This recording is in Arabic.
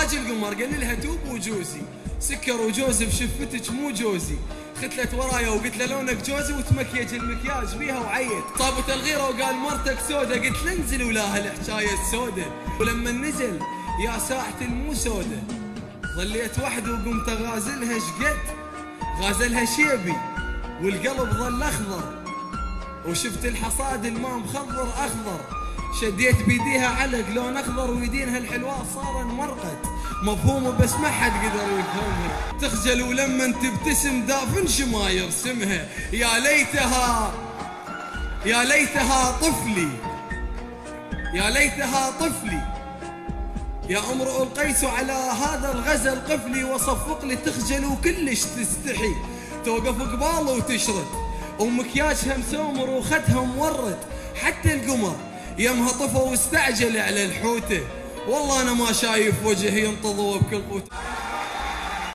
تاج القمر قال لها توب وجوزي، سكر وجوزي بشفتك مو جوزي. ختلت ورايا وقلت له لونك جوزي، وتمكيج المكياج بيها وعيت. صابت الغيره وقال مرتك سوده، قلت له انزل ولا هالحكايه السوده. ولما نزل يا ساعة المو سوده، ظليت وحدي وقمت اغازلها شقد. غازلها شيبي والقلب ظل اخضر، وشفت الحصاد الماء مخضر اخضر. شديت بيديها علق لون اخضر، ويدينها الحلوات صار انمرقت. مفهومه بس ما حد قدر يفهمها. تخجل ولما تبتسم دافن شما يرسمها. يا ليتها يا ليتها طفلي، يا ليتها طفلي. يا امرؤ القيس على هذا الغزل قفلي، وصفق لي تخجل وكلش تستحي. توقف قباله وتشرد، ومكياجها مسومر وخدها مورد. حتى القمر يمها طفى واستعجل على الحوته. والله انا ما شايف وجه ينتظر بكل قوته.